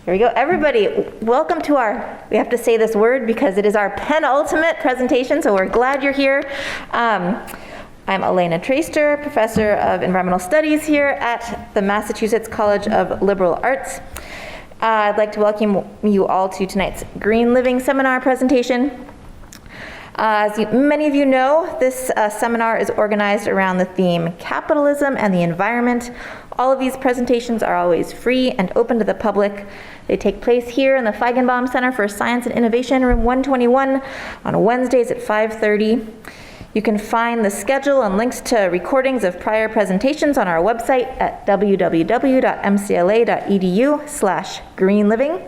Here we go. Everybody, welcome to we have to say this word because it is our penultimate presentation, so we're glad you're here. I'm Elena Traister, Professor of Environmental Studies here at the Massachusetts College of Liberal Arts. I'd like to welcome you all to tonight's Green Living Seminar presentation. As many of you know, this seminar is organized around the theme Capitalism and the Environment. All of these presentations are always free and open to the public. They take place here in the Feigenbaum Center for Science and Innovation, room 121, on Wednesdays at 5:30. You can find the schedule and links to recordings of prior presentations on our website at www.mcla.edu/greenliving.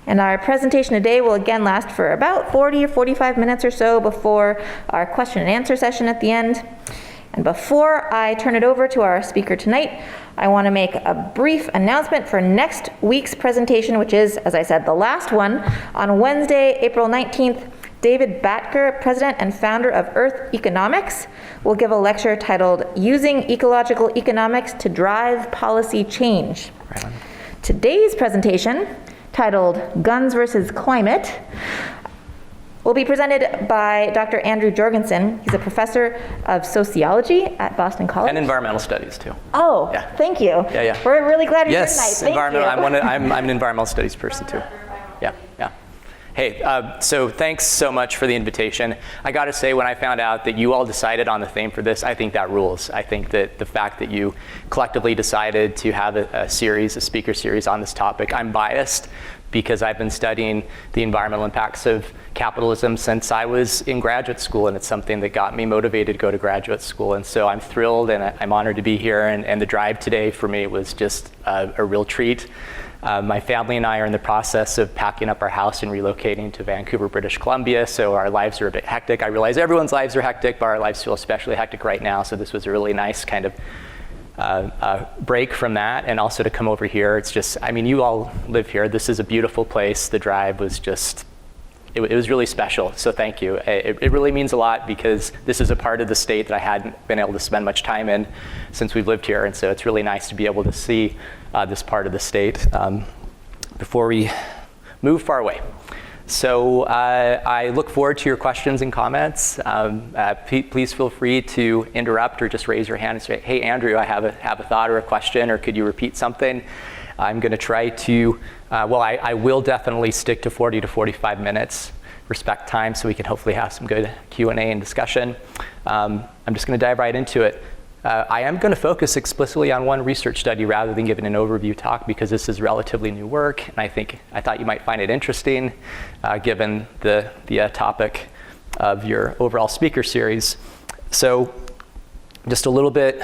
And our presentation today will again last for about 40 or 45 minutes or so before our question and answer session at the end. And before I turn it over to our speaker tonight, I want to make a brief announcement for next week's presentation, which is, as I said, the last one. On Wednesday, April 19th, David Batker, president and founder of Earth Economics, will give a lecture titled Using Ecological Economics to Drive Policy Change. Right. Today's presentation, titled Guns versus Climate, will be presented by Dr. Andrew Jorgenson. He's a professor of sociology at Boston College. And environmental studies, too. Oh, yeah. Thank you. Yeah. We're really glad you're here tonight. Yes, Thank you. I'm an environmental studies person, too. Yeah. Hey, so thanks so much for the invitation. I got to say, when I found out that you all decided on the theme for this, I think that rules. I think that the fact that you collectively decided to have a speaker series on this topic, I'm biased because I've been studying the environmental impacts of capitalism since I was in graduate school, and it's something that got me motivated to go to graduate school. And so I'm thrilled and I'm honored to be here, and the drive today for me was just a real treat. My family and I are in the process of packing up our house and relocating to Vancouver, British Columbia, so our lives are a bit hectic. I realize everyone's lives are hectic, but our lives feel especially hectic right now, so this was a really nice kind of break from that, and also to come over here. It's just, I mean, you all live here. This is a beautiful place. The drive was just, it was really special, so thank you. It really means a lot because this is a part of the state that I hadn't been able to spend much time in since we've lived here, and so it's really nice to be able to see this part of the state before we move far away. So I look forward to your questions and comments. Please feel free to interrupt or just raise your hand and say, hey, Andrew, I have a thought or a question, or could you repeat something? I'm going to try to, I will definitely stick to 40 to 45 minutes, respect time, so we can hopefully have some good Q&A and discussion. I'm just going to dive right into it. I am going to focus explicitly on one research study rather than giving an overview talk because this is relatively new work, and I thought you might find it interesting given the topic of your overall speaker series. So just a little bit,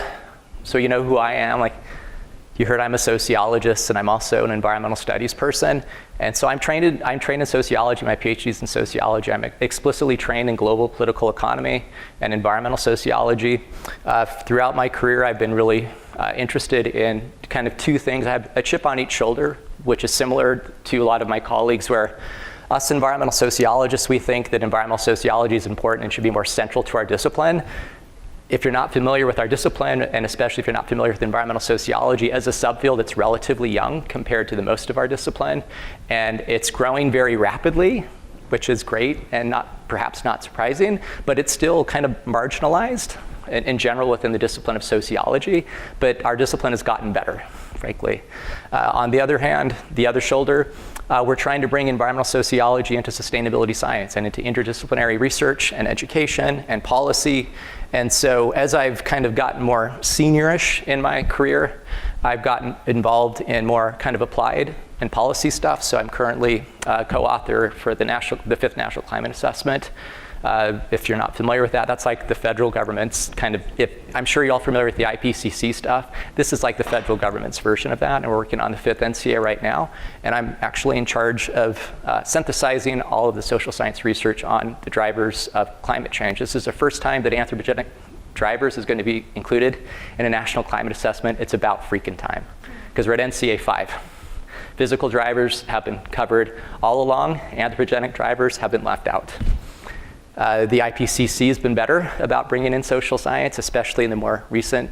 so you know who I am. Like you heard, I'm a sociologist, and I'm also an environmental studies person. And so I'm trained in sociology. My PhD's in sociology. I'm explicitly trained in global political economy and environmental sociology. Throughout my career, I've been really interested in kind of two things. I have a chip on each shoulder, which is similar to a lot of my colleagues, where us environmental sociologists, we think that environmental sociology is important and should be more central to our discipline. If you're not familiar with our discipline, and especially if you're not familiar with environmental sociology, as a subfield, it's relatively young compared to the most of our discipline. And it's growing very rapidly, which is great and perhaps not surprising, but it's still kind of marginalized in general within the discipline of sociology. But our discipline has gotten better, frankly. On the other hand, the other shoulder, we're trying to bring environmental sociology into sustainability science and into interdisciplinary research and education and policy. And so as I've kind of gotten more seniorish in my career, I've gotten involved in more kind of applied and policy stuff. So I'm currently co-author for the 5th National Climate Assessment. If you're not familiar with that, that's like the federal government's kind of, I'm sure you're all familiar with the IPCC stuff. This is like the federal government's version of that, and we're working on the 5th NCA right now. And I'm actually in charge of synthesizing all of the social science research on the drivers of climate change. This is the first time that anthropogenic drivers is going to be included in a national climate assessment. It's about freaking time, because we're at NCA 5. Physical drivers have been covered all along. Anthropogenic drivers have been left out. The IPCC has been better about bringing in social science, especially in the more recent,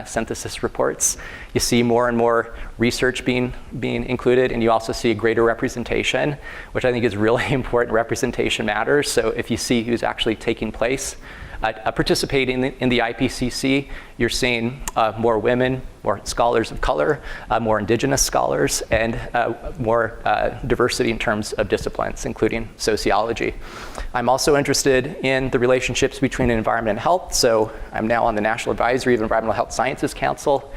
synthesis reports. You see more and more research being included, and you also see a greater representation, which I think is really important. Representation matters. So if you see who's actually taking place, participating in the IPCC, you're seeing more women, more scholars of color, more indigenous scholars, and more diversity in terms of disciplines, including sociology. I'm also interested in the relationships between environment and health. So I'm now on the National Advisory of Environmental Health Sciences Council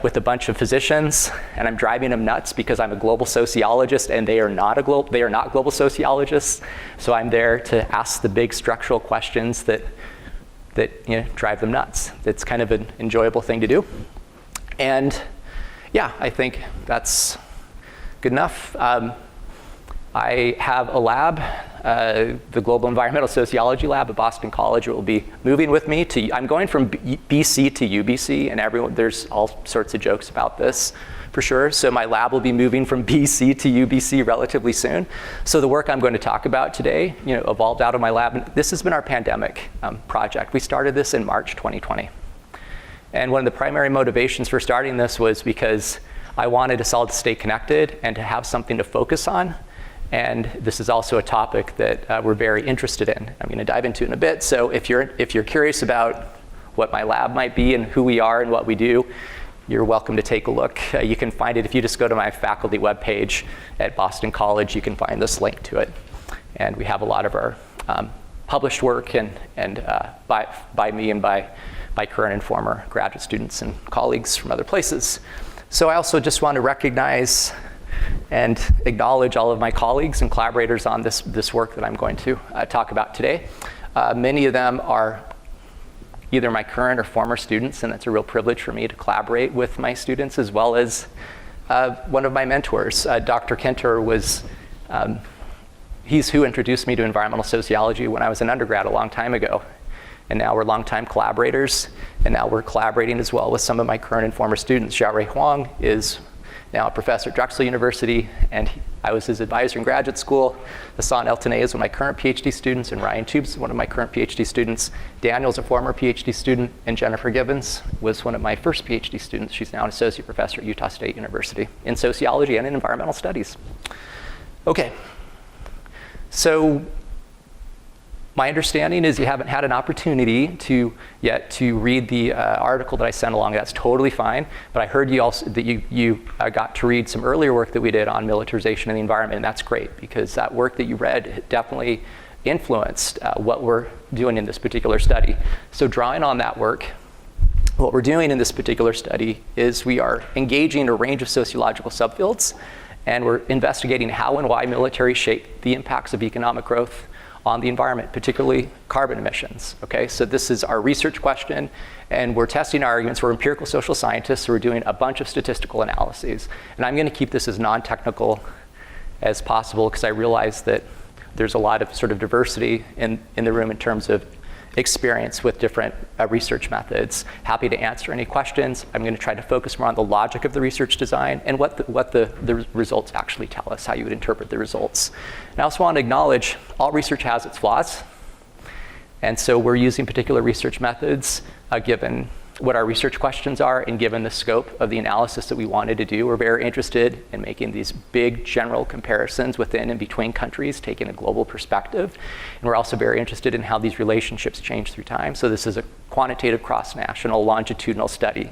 with a bunch of physicians, and I'm driving them nuts because I'm a global sociologist and they are not global sociologists. So I'm there to ask the big structural questions that drive them nuts. It's kind of an enjoyable thing to do. And yeah, I think that's good enough. I have a lab, the Global Environmental Sociology Lab at Boston College. It will be moving with me I'm going from BC to UBC, and there's all sorts of jokes about this for sure. So my lab will be moving from BC to UBC relatively soon. So the work I'm going to talk about today, evolved out of my lab. And this has been our pandemic project. We started this in March 2020. And one of the primary motivations for starting this was because I wanted us all to stay connected and to have something to focus on. And this is also a topic that we're very interested in. I'm going to dive into it in a bit. So if you're curious about what my lab might be and who we are and what we do, you're welcome to take a look. You can find it if you just go to my faculty webpage at Boston College. You can find this link to it. And we have a lot of our published work and by me and by current and former graduate students and colleagues from other places. So I also just want to recognize and acknowledge all of my colleagues and collaborators on this work that I'm going to talk about today. Many of them are either my current or former students, and it's a real privilege for me to collaborate with my students, as well as one of my mentors. Dr. Kenter he's who introduced me to environmental sociology when I was an undergrad a long time ago. And now we're longtime collaborators, and now we're collaborating as well with some of my current and former students. Xiaorui Huang is now a professor at Drexel University, and I was his advisor in graduate school. Hassan El-Tanay is one of my current PhD students, and Ryan Tubes is one of my current PhD students. Daniel's a former PhD student, and Jennifer Gibbons was one of my first PhD students. She's now an associate professor at Utah State University in sociology and in environmental studies. Okay, so my understanding is you haven't had an opportunity yet to read the article that I sent along. That's totally fine. But I heard that you got to read some earlier work that we did on militarization and the environment, and that's great because that work that you read definitely influenced what we're doing in this particular study. So drawing on that work, what we're doing in this particular study is we are engaging a range of sociological subfields, and we're investigating how and why militaries shape the impacts of economic growth on the environment, particularly carbon emissions. Okay, so this is our research question, and we're testing our arguments. We're empirical social scientists, so we're doing a bunch of statistical analyses. And I'm going to keep this as non-technical as possible because I realize that there's a lot of sort of diversity in the room in terms of experience with different research methods. Happy to answer any questions. I'm going to try to focus more on the logic of the research design and what the results actually tell us, how you would interpret the results. And I also want to acknowledge all research has its flaws. And so we're using particular research methods given what our research questions are and given the scope of the analysis that we wanted to do. We're very interested in making these big general comparisons within and between countries, taking a global perspective. And we're also very interested in how these relationships change through time. So this is a quantitative cross-national longitudinal study.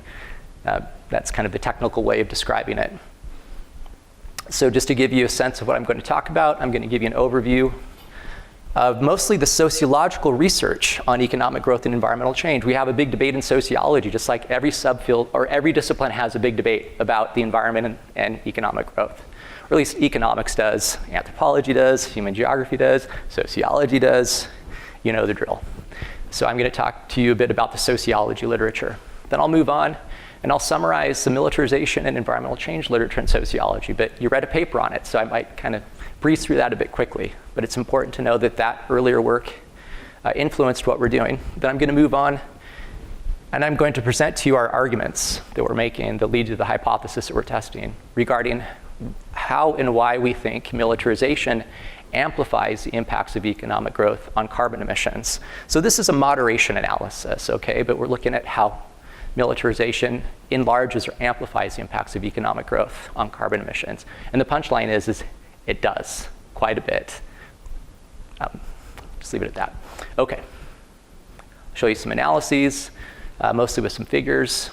That's kind of the technical way of describing it. So just to give you a sense of what I'm going to talk about, I'm going to give you an overview of mostly the sociological research on economic growth and environmental change. We have a big debate in sociology, just like every subfield or every discipline has a big debate about the environment and economic growth. Or at least economics does, anthropology does, human geography does, sociology does. You know the drill. So I'm going to talk to you a bit about the sociology literature. Then I'll move on and I'll summarize the militarization and environmental change literature in sociology. But you read a paper on it, so I might kind of breeze through that a bit quickly. But it's important to know that earlier work influenced what we're doing. Then I'm going to move on, and I'm going to present to you our arguments that we're making that lead to the hypothesis that we're testing regarding how and why we think militarization amplifies the impacts of economic growth on carbon emissions. So this is a moderation analysis, okay? But we're looking at how militarization enlarges or amplifies the impacts of economic growth on carbon emissions. And the punchline is it does quite a bit. Just leave it at that. Okay. I'll show you some analyses, mostly with some figures.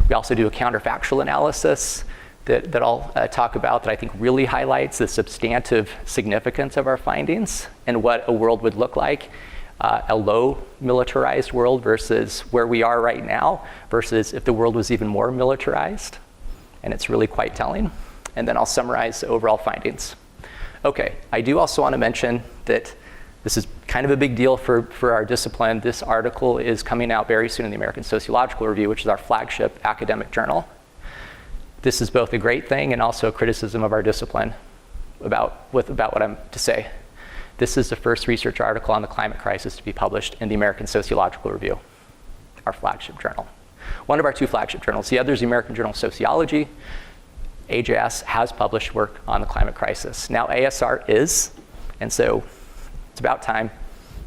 We also do a counterfactual analysis that I'll talk about that I think really highlights the substantive significance of our findings and what a world would look like, a low militarized world versus where we are right now, versus if the world was even more militarized. And it's really quite telling. And then I'll summarize the overall findings. Okay, I do also want to mention that this is kind of a big deal for our discipline. This article is coming out very soon in the American Sociological Review, which is our flagship academic journal. This is both a great thing and also a criticism of our discipline about what I'm to say. This is the first research article on the climate crisis to be published in the American Sociological Review, our flagship journal. One of our two flagship journals. The other is the American Journal of Sociology. AJS has published work on the climate crisis. Now ASR is, and so it's about time,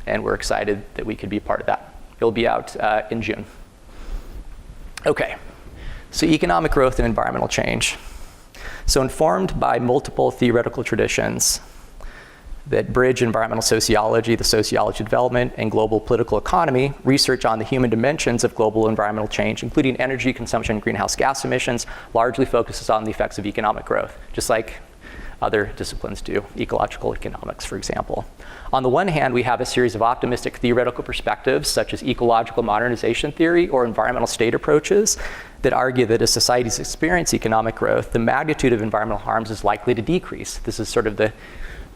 and we're excited that we could be part of that. It'll be out in June. Okay. So economic growth and environmental change. So informed by multiple theoretical traditions that bridge environmental sociology, the sociology of development, and global political economy, research on the human dimensions of global environmental change, including energy consumption and greenhouse gas emissions, largely focuses on the effects of economic growth, just like other disciplines do, ecological economics, for example. On the one hand, we have a series of optimistic theoretical perspectives, such as ecological modernization theory or environmental state approaches, that argue that as societies experience economic growth, the magnitude of environmental harms is likely to decrease. This is sort of the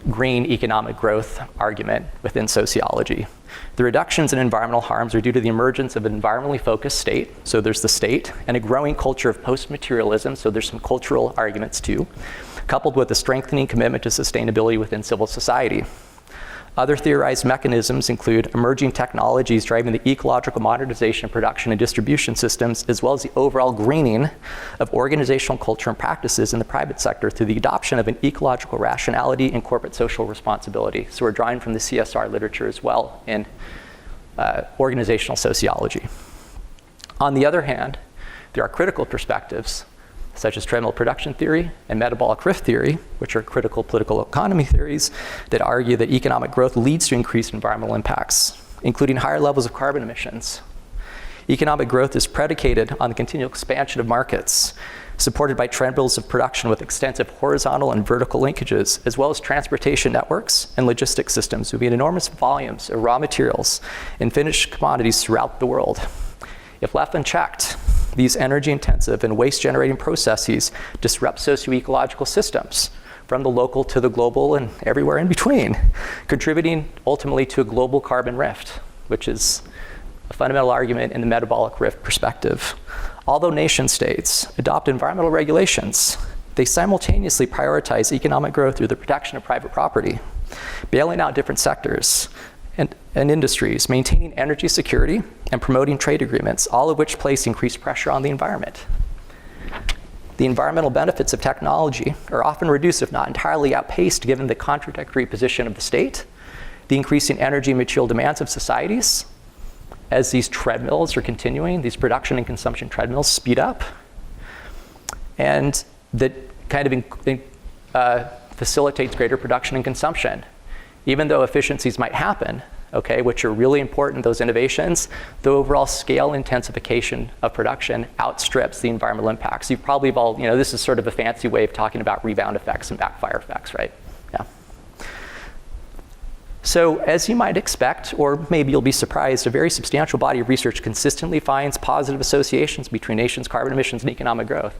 green economic growth argument within sociology. The reductions in environmental harms are due to the emergence of an environmentally focused state, so there's the state, and a growing culture of post-materialism, so there's some cultural arguments too, coupled with a strengthening commitment to sustainability within civil society. Other theorized mechanisms include emerging technologies driving the ecological modernization of production and distribution systems, as well as the overall greening of organizational culture and practices in the private sector through the adoption of an ecological rationality and corporate social responsibility. So we're drawing from the CSR literature as well in organizational sociology. On the other hand, there are critical perspectives such as treadmill production theory and metabolic rift theory, which are critical political economy theories that argue that economic growth leads to increased environmental impacts, including higher levels of carbon emissions. Economic growth is predicated on the continual expansion of markets, supported by treadmills of production with extensive horizontal and vertical linkages, as well as transportation networks and logistics systems moving enormous volumes of raw materials and finished commodities throughout the world. If left unchecked, these energy-intensive and waste-generating processes disrupt socio-ecological systems, from the local to the global and everywhere in between, contributing ultimately to a global carbon rift, which is a fundamental argument in the metabolic rift perspective. Although nation-states adopt environmental regulations, they simultaneously prioritize economic growth through the protection of private property, bailing out different sectors and industries, maintaining energy security, and promoting trade agreements, all of which place increased pressure on the environment. The environmental benefits of technology are often reduced, if not entirely outpaced, given the contradictory position of the state, the increasing energy and material demands of societies, as these treadmills are continuing, these production and consumption treadmills speed up, and that kind of facilitates greater production and consumption. Even though efficiencies might happen, okay, which are really important, those innovations, the overall scale intensification of production outstrips the environmental impacts. You probably have all, this is sort of a fancy way of talking about rebound effects and backfire effects, right? Yeah. So as you might expect, or maybe you'll be surprised, a very substantial body of research consistently finds positive associations between nations' carbon emissions and economic growth.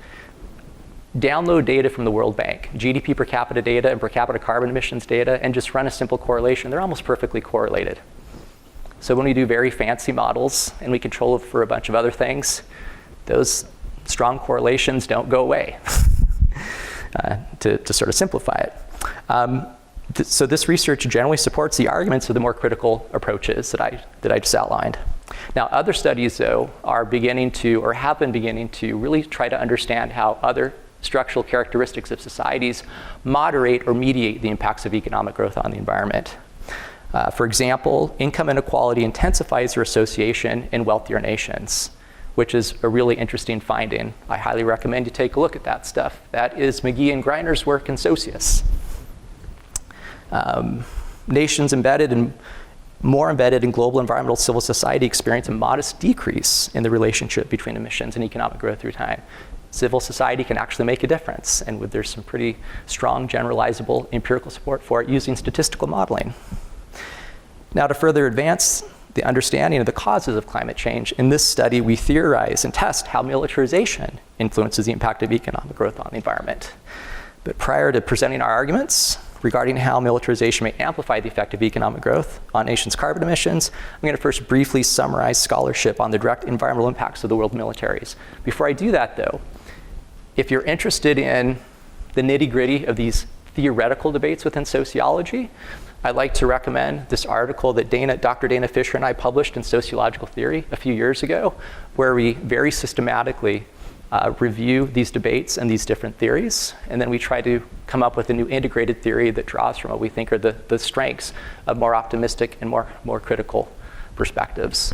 Download data from the World Bank, GDP per capita data and per capita carbon emissions data, and just run a simple correlation. They're almost perfectly correlated. So when we do very fancy models and we control for a bunch of other things, those strong correlations don't go away, to sort of simplify it. So this research generally supports the arguments of the more critical approaches that I just outlined. Now, other studies, though, are beginning to, or have been beginning to, really try to understand how other structural characteristics of societies moderate or mediate the impacts of economic growth on the environment. For example, income inequality intensifies their association in wealthier nations, which is a really interesting finding. I highly recommend you take a look at that stuff. That is McGee and Greiner's work in Socius. Nations more embedded in global environmental civil society experience a modest decrease in the relationship between emissions and economic growth through time. Civil society can actually make a difference, and there's some pretty strong generalizable empirical support for it using statistical modeling. Now, to further advance the understanding of the causes of climate change, in this study we theorize and test how militarization influences the impact of economic growth on the environment. But prior to presenting our arguments regarding how militarization may amplify the effect of economic growth on nations' carbon emissions, I'm going to first briefly summarize scholarship on the direct environmental impacts of the world militaries. Before I do that, though, if you're interested in the nitty-gritty of these theoretical debates within sociology, I'd like to recommend this article that Dr. Dana Fisher and I published in Sociological Theory a few years ago, where we very systematically review these debates and these different theories, and then we try to come up with a new integrated theory that draws from what we think are the strengths of more optimistic and more critical perspectives.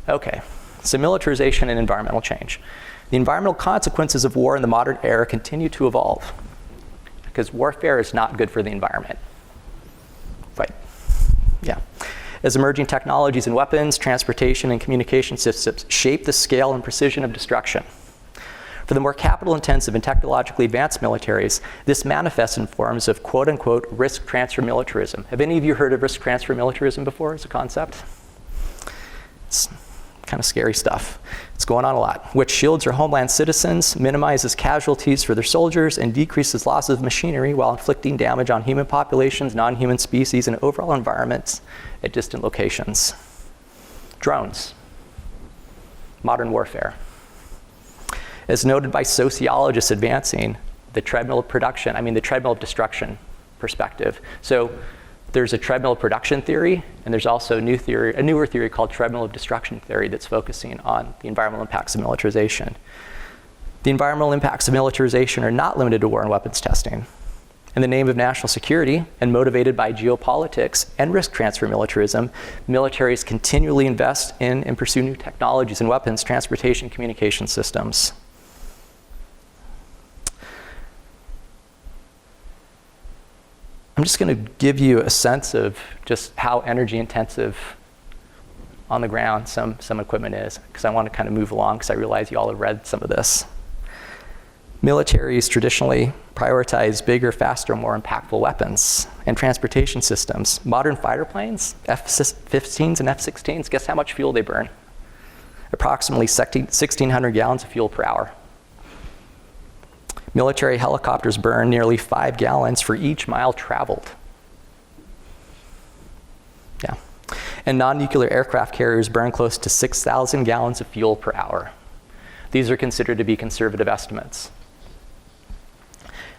Okay, so militarization and environmental change. The environmental consequences of war in the modern era continue to evolve, because warfare is not good for the environment. Right, yeah. As emerging technologies in weapons, transportation, and communication systems shape the scale and precision of destruction. For the more capital-intensive and technologically advanced militaries, this manifests in forms of quote-unquote risk transfer militarism. Have any of you heard of risk transfer militarism before as a concept? It's kind of scary stuff. It's going on a lot, which shields their homeland citizens, minimizes casualties for their soldiers, and decreases losses of machinery while inflicting damage on human populations, non-human species, and overall environments at distant locations. Drones, modern warfare. As noted by sociologists advancing the treadmill of destruction perspective. So there's a treadmill of production theory, and there's also a newer theory called treadmill of destruction theory that's focusing on the environmental impacts of militarization. The environmental impacts of militarization are not limited to war and weapons testing. In the name of national security and motivated by geopolitics and risk transfer militarism, militaries continually invest in and pursue new technologies in weapons, transportation, communication systems. I'm just going to give you a sense of just how energy intensive on the ground some equipment is, because I want to kind of move along because I realize you all have read some of this. Militaries traditionally prioritize bigger, faster, more impactful weapons and transportation systems. Modern fighter planes, F-15s and F-16s, guess how much fuel they burn? Approximately 1,600 gallons of fuel per hour. Military helicopters burn nearly 5 gallons for each mile traveled. Yeah. And non-nuclear aircraft carriers burn close to 6,000 gallons of fuel per hour. These are considered to be conservative estimates.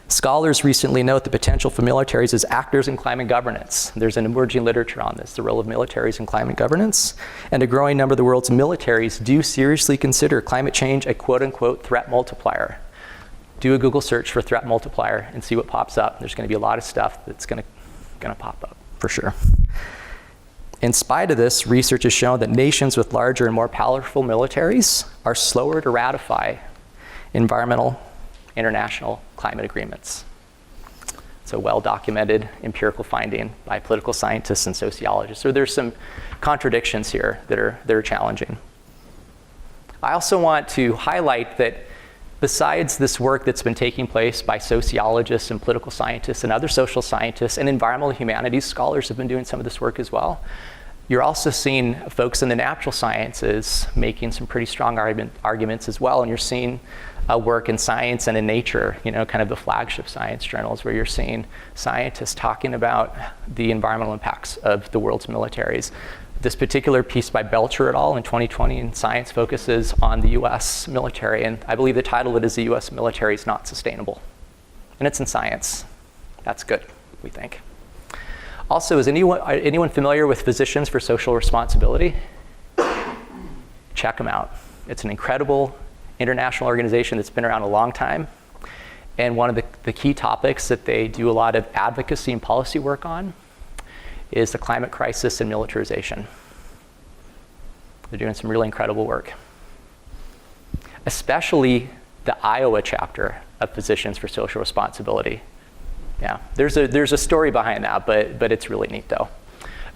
Scholars recently note the potential for militaries as actors in climate governance. There's an emerging literature on this, the role of militaries in climate governance. And a growing number of the world's militaries do seriously consider climate change a quote-unquote threat multiplier. Do a Google search for threat multiplier and see what pops up. There's going to be a lot of stuff that's going to pop up, for sure. In spite of this, research has shown that nations with larger and more powerful militaries are slower to ratify environmental international climate agreements. It's a well-documented empirical finding by political scientists and sociologists. So there's some contradictions here that are challenging. I also want to highlight that besides this work that's been taking place by sociologists and political scientists and other social scientists and environmental humanities scholars have been doing some of this work as well, you're also seeing folks in the natural sciences making some pretty strong arguments as well. And you're seeing work in Science and in Nature, kind of the flagship science journals, where you're seeing scientists talking about the environmental impacts of the world's militaries. This particular piece by Belcher et al. In 2020 in Science focuses on the US military, and I believe the title of it is "The US Military is Not Sustainable." And it's in Science. That's good, we think. Also, is anyone familiar with Physicians for Social Responsibility? Check them out. It's an incredible international organization that's been around a long time. And one of the key topics that they do a lot of advocacy and policy work on is the climate crisis and militarization. They're doing some really incredible work. Especially the Iowa chapter of Physicians for Social Responsibility. Yeah, there's a story behind that, but it's really neat though.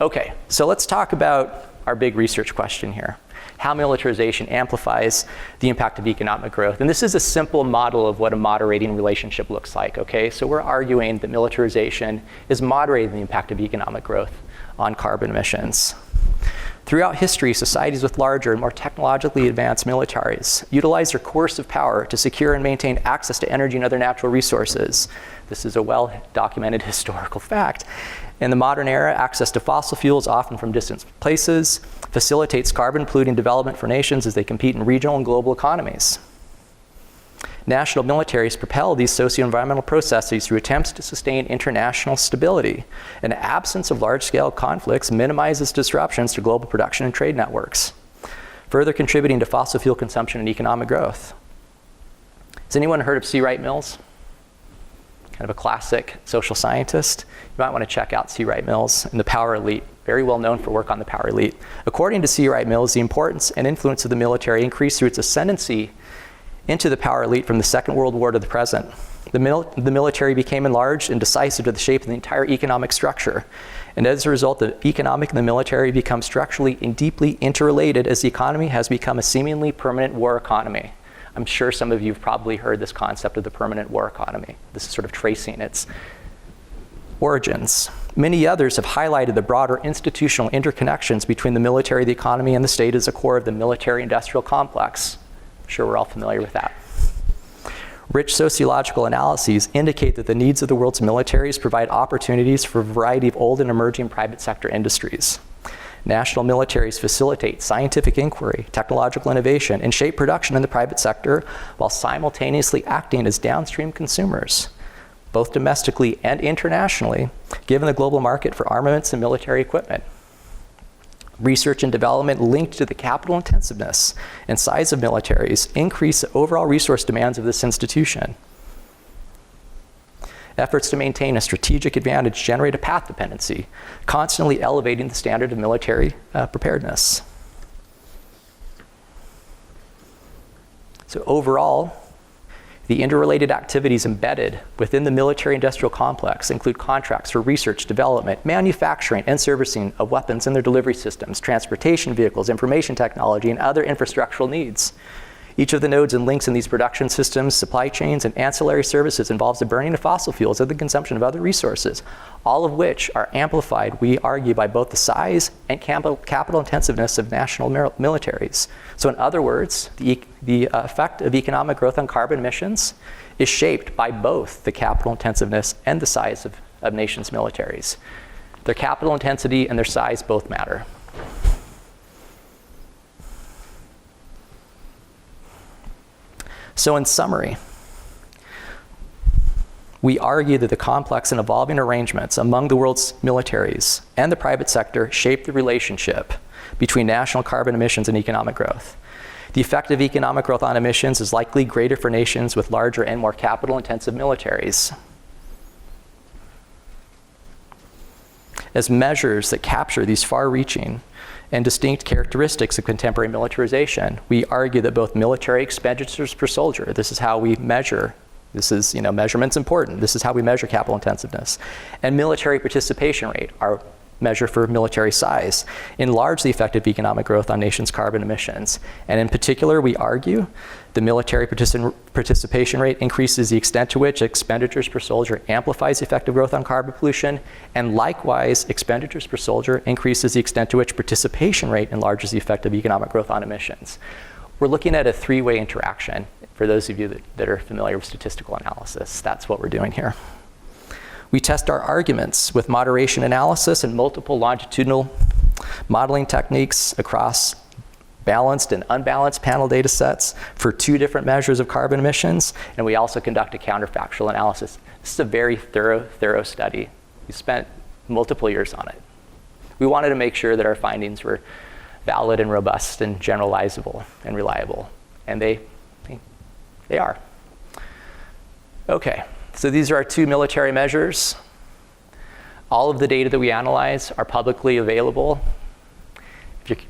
Okay, so let's talk about our big research question here. How militarization amplifies the impact of economic growth. And this is a simple model of what a moderating relationship looks like, okay? So we're arguing that militarization is moderating the impact of economic growth on carbon emissions. Throughout history, societies with larger and more technologically advanced militaries utilize their coercive power to secure and maintain access to energy and other natural resources. This is a well-documented historical fact. In the modern era, access to fossil fuels, often from distant places, facilitates carbon-polluting development for nations as they compete in regional and global economies. National militaries propel these socio-environmental processes through attempts to sustain international stability. An absence of large-scale conflicts minimizes disruptions to global production and trade networks, further contributing to fossil fuel consumption and economic growth. Has anyone heard of C. Wright Mills? Kind of a classic social scientist. You might want to check out C. Wright Mills and the Power Elite, very well known for work on the Power Elite. According to C. Wright Mills, the importance and influence of the military increased through its ascendancy into the Power Elite from the Second World War to the present. The military became enlarged and decisive to the shape of the entire economic structure. And as a result, the economic and the military become structurally and deeply interrelated as the economy has become a seemingly permanent war economy. I'm sure some of you have probably heard this concept of the permanent war economy. This is sort of tracing its origins. Many others have highlighted the broader institutional interconnections between the military, the economy, and the state as a core of the military-industrial complex. I'm sure we're all familiar with that. Rich sociological analyses indicate that the needs of the world's militaries provide opportunities for a variety of old and emerging private sector industries. National militaries facilitate scientific inquiry, technological innovation, and shape production in the private sector while simultaneously acting as downstream consumers, both domestically and internationally, given the global market for armaments and military equipment. Research and development linked to the capital intensiveness and size of militaries increase the overall resource demands of this institution. Efforts to maintain a strategic advantage generate a path dependency, constantly elevating the standard of military preparedness. So overall, the interrelated activities embedded within the military-industrial complex include contracts for research, development, manufacturing, and servicing of weapons and their delivery systems, transportation vehicles, information technology, and other infrastructural needs. Each of the nodes and links in these production systems, supply chains, and ancillary services involves the burning of fossil fuels and the consumption of other resources, all of which are amplified, we argue, by both the size and capital intensiveness of national militaries. So in other words, the effect of economic growth on carbon emissions is shaped by both the capital intensiveness and the size of nations' militaries. Their capital intensity and their size both matter. So in summary, we argue that the complex and evolving arrangements among the world's militaries and the private sector shape the relationship between national carbon emissions and economic growth. The effect of economic growth on emissions is likely greater for nations with larger and more capital-intensive militaries. As measures that capture these far-reaching and distinct characteristics of contemporary militarization, we argue that both military expenditures per soldier, this is how we measure, this is, measurement's important, this is how we measure capital intensiveness, and military participation rate, our measure for military size, enlarge the effect of economic growth on nations' carbon emissions. And in particular, we argue the military participation rate increases the extent to which expenditures per soldier amplifies the effect of growth on carbon pollution, and likewise, expenditures per soldier increases the extent to which participation rate enlarges the effect of economic growth on emissions. We're looking at a three-way interaction. For those of you that are familiar with statistical analysis, that's what we're doing here. We test our arguments with moderation analysis and multiple longitudinal modeling techniques across balanced and unbalanced panel data sets for 2 different measures of carbon emissions, and we also conduct a counterfactual analysis. This is a very thorough study. We spent multiple years on it. We wanted to make sure that our findings were valid and robust and generalizable and reliable. And they are. Okay, so these are our 2 military measures. All of the data that we analyze are publicly available.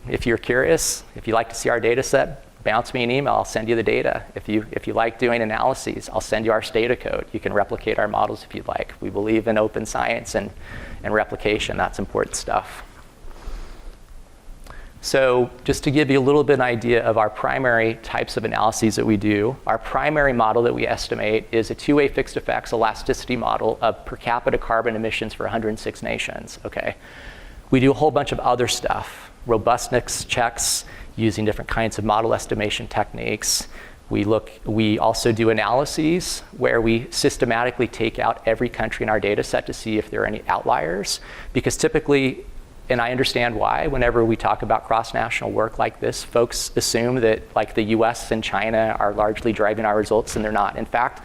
If you're curious, if you'd like to see our data set, bounce me an email, I'll send you the data. If you like doing analyses, I'll send you our data code. You can replicate our models if you'd like. We believe in open science and replication. That's important stuff. So just to give you a little bit of an idea of our primary types of analyses that we do, our primary model that we estimate is a 2-way fixed effects elasticity model of per capita carbon emissions for 106 nations, okay? We do a whole bunch of other stuff, robustness checks using different kinds of model estimation techniques. We also do analyses where we systematically take out every country in our data set to see if there are any outliers, because typically, and I understand why, whenever we talk about cross-national work like this, folks assume that like the US and China are largely driving our results, and they're not. In fact,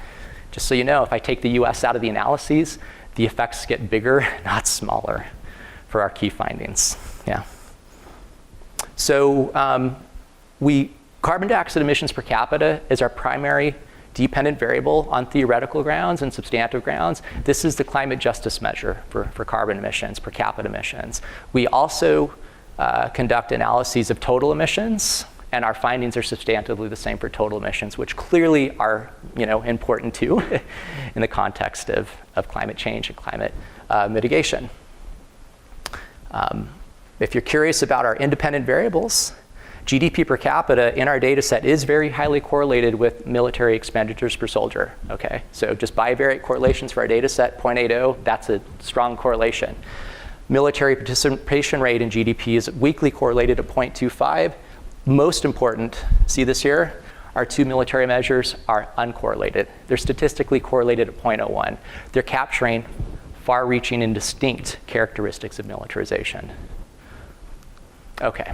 just so you know, if I take the US out of the analyses, the effects get bigger, not smaller, for our key findings. Yeah. So carbon dioxide emissions per capita is our primary dependent variable on theoretical grounds and substantive grounds. This is the climate justice measure for carbon emissions, per capita emissions. We also conduct analyses of total emissions, and our findings are substantively the same for total emissions, which clearly are important too in the context of climate change and climate mitigation. If you're curious about our independent variables, GDP per capita in our data set is very highly correlated with military expenditures per soldier, okay? So just bivariate correlations for our data set, 0.80, that's a strong correlation. Military participation rate in GDP is weakly correlated at 0.25. Most important, see this here? Our 2 military measures are uncorrelated. They're statistically correlated at 0.01. They're capturing far-reaching and distinct characteristics of militarization. Okay.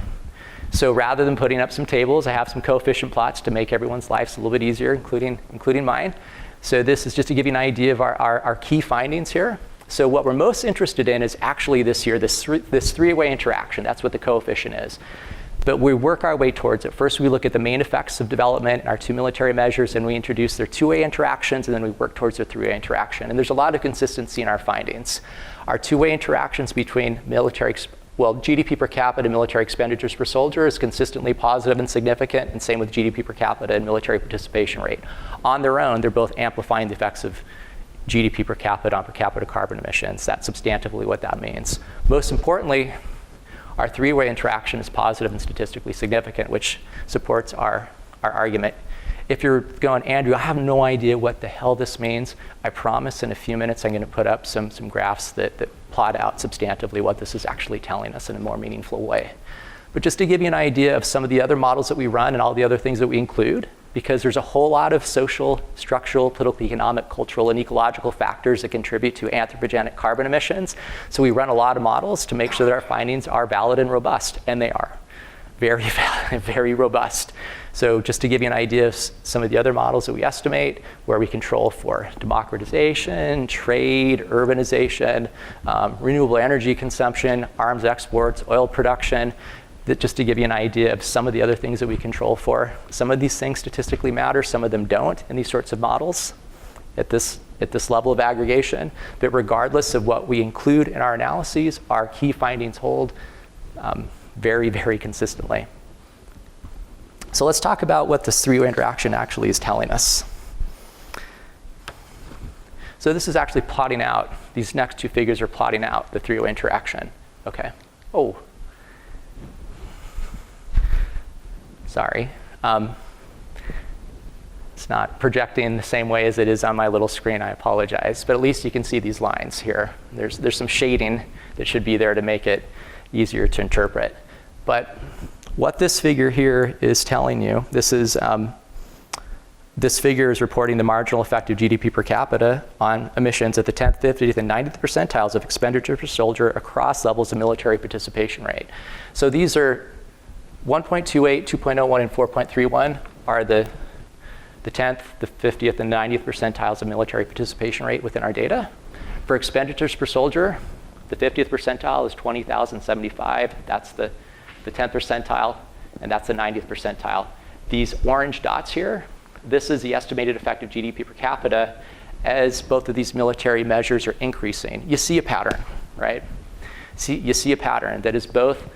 So rather than putting up some tables, I have some coefficient plots to make everyone's lives a little bit easier, including mine. So this is just to give you an idea of our key findings here. So what we're most interested in is actually this here, this three-way interaction. That's what the coefficient is. But we work our way towards it. First, we look at the main effects of development in our 2 military measures, and we introduce their 2-way interactions, and then we work towards their 3-way interaction. And there's a lot of consistency in our findings. Our 2-way interactions between GDP per capita and military expenditures per soldier is consistently positive and significant, and same with GDP per capita and military participation rate. On their own, they're both amplifying the effects of GDP per capita on per capita carbon emissions. That's substantively what that means. Most importantly, our 3-way interaction is positive and statistically significant, which supports our argument. If you're going, Andrew, I have no idea what the hell this means, I promise in a few minutes I'm going to put up some graphs that plot out substantively what this is actually telling us in a more meaningful way. But just to give you an idea of some of the other models that we run and all the other things that we include, because there's a whole lot of social, structural, political, economic, cultural, and ecological factors that contribute to anthropogenic carbon emissions. So we run a lot of models to make sure that our findings are valid and robust, and they are very valid, very robust. So just to give you an idea of some of the other models that we estimate, where we control for democratization, trade, urbanization, renewable energy consumption, arms exports, oil production, just to give you an idea of some of the other things that we control for. Some of these things statistically matter, some of them don't in these sorts of models at this level of aggregation. But regardless of what we include in our analyses, our key findings hold very, very consistently. So let's talk about what this 3-way interaction actually is telling us. So this is actually plotting out, these next 2 figures are plotting out the 3-way interaction, okay? Oh. Sorry. It's not projecting the same way as it is on my little screen, I apologize. But at least you can see these lines here. There's some shading that should be there to make it easier to interpret. But what this figure here is telling you, this figure is reporting the marginal effect of GDP per capita on emissions at the 10th, 50th, and 90th percentiles of expenditure per soldier across levels of military participation rate. So these are 1.28, 2.01, and 4.31 are the 10th, the 50th, and 90th percentiles of military participation rate within our data. For expenditures per soldier, the 50th percentile is 20,075. That's the the 10th percentile, and that's the 90th percentile. These orange dots here, this is the estimated effective GDP per capita as both of these military measures are increasing. You see a pattern, right? You see a pattern that is both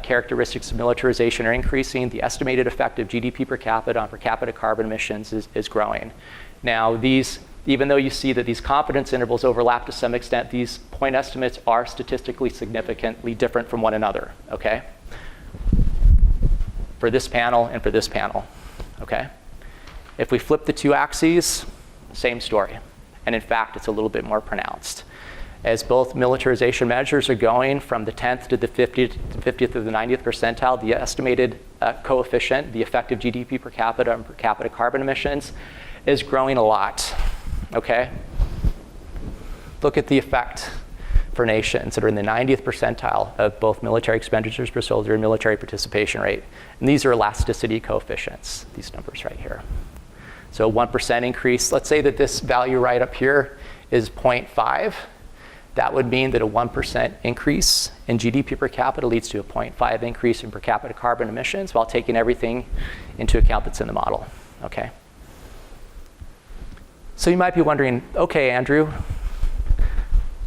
characteristics of militarization are increasing, the estimated effective GDP per capita on per capita carbon emissions is growing. Now these, even though you see that these confidence intervals overlap to some extent, these point estimates are statistically significantly different from one another, okay? For this panel and for this panel, okay? If we flip the two axes, same story. And in fact, it's a little bit more pronounced. As both militarization measures are going from the 10th to the 50th to the 90th percentile, the estimated coefficient, the effective GDP per capita and per capita carbon emissions, is growing a lot, okay? Look at the effect for nations that are in the 90th percentile of both military expenditures per soldier and military participation rate. And these are elasticity coefficients, these numbers right here. So 1% increase, let's say that this value right up here is 0.5. That would mean that a 1% increase in GDP per capita leads to a 0.5 increase in per capita carbon emissions while taking everything into account that's in the model, okay? So you might be wondering, okay, Andrew,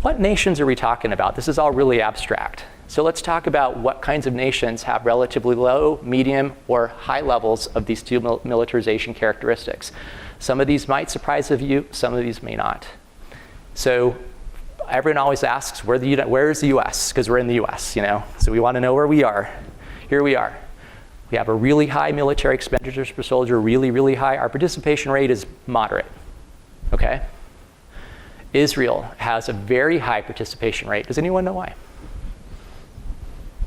what nations are we talking about? This is all really abstract. So let's talk about what kinds of nations have relatively low, medium, or high levels of these two militarization characteristics. Some of these might surprise you, some of these may not. So everyone always asks, where is the US? Because we're in the US, you know? So we want to know where we are. Here we are. We have a really high military expenditures per soldier, really, really high. Our participation rate is moderate, okay? Israel has a very high participation rate. Does anyone know why?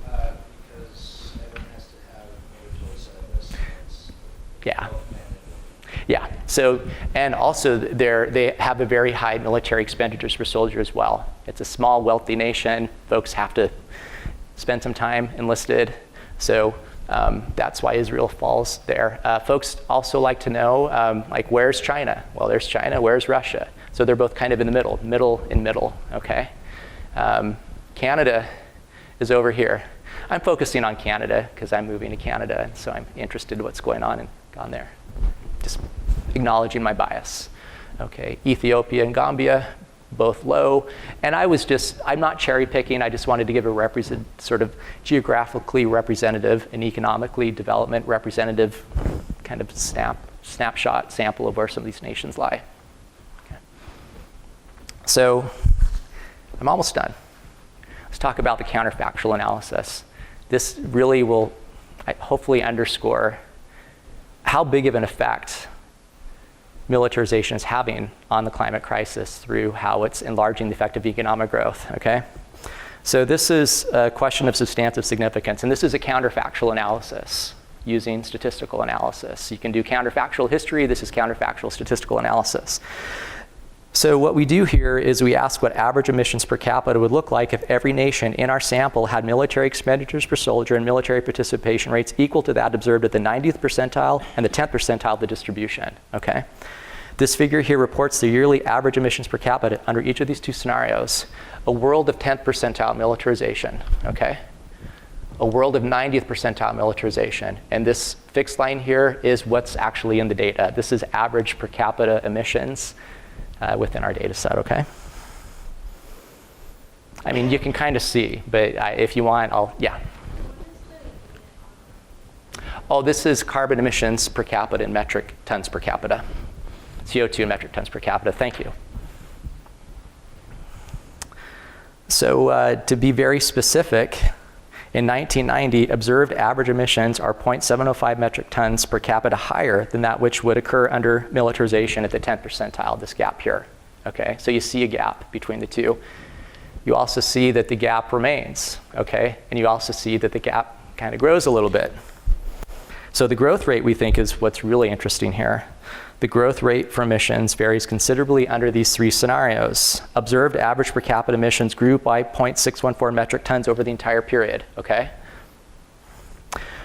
Because everyone has to have military service. Yeah. Yeah, so, and also they have a very high military expenditures per soldier as well. It's a small, wealthy nation. Folks have to spend some time enlisted. So that's why Israel falls there. Folks also like to know, like, where's China? Well, there's China, where's Russia? So they're both kind of in the middle, okay? Canada is over here. I'm focusing on Canada because I'm moving to Canada, and so I'm interested in what's going on there. Just acknowledging my bias. Okay, Ethiopia and Gambia, both low. And I'm not cherry picking, I just wanted to give a sort of geographically representative and economically development representative kind of snapshot sample of where some of these nations lie. Okay. So I'm almost done. Let's talk about the counterfactual analysis. This really will hopefully underscore how big of an effect militarization is having on the climate crisis through how it's enlarging the effect of economic growth, okay? So this is a question of substantive significance, and this is a counterfactual analysis using statistical analysis. You can do counterfactual history, this is counterfactual statistical analysis. So what we do here is we ask what average emissions per capita would look like if every nation in our sample had military expenditures per soldier and military participation rates equal to that observed at the 90th percentile and the 10th percentile of the distribution, okay? This figure here reports the yearly average emissions per capita under each of these two scenarios. A world of 10th percentile militarization, okay? A world of 90th percentile militarization. And this fixed line here is what's actually in the data. This is average per capita emissions within our data set, okay? I mean, you can kind of see, but if you want, yeah. Oh, this is carbon emissions per capita in metric tons per capita. CO2 in metric tons per capita, thank you. So to be very specific, in 1990, observed average emissions are 0.705 metric tons per capita higher than that which would occur under militarization at the 10th percentile, this gap here, okay? So you see a gap between the two. You also see that the gap remains, okay? And you also see that the gap kind of grows a little bit. So the growth rate, we think, is what's really interesting here. The growth rate for emissions varies considerably under these three scenarios. Observed average per capita emissions grew by 0.614 metric tons over the entire period, okay?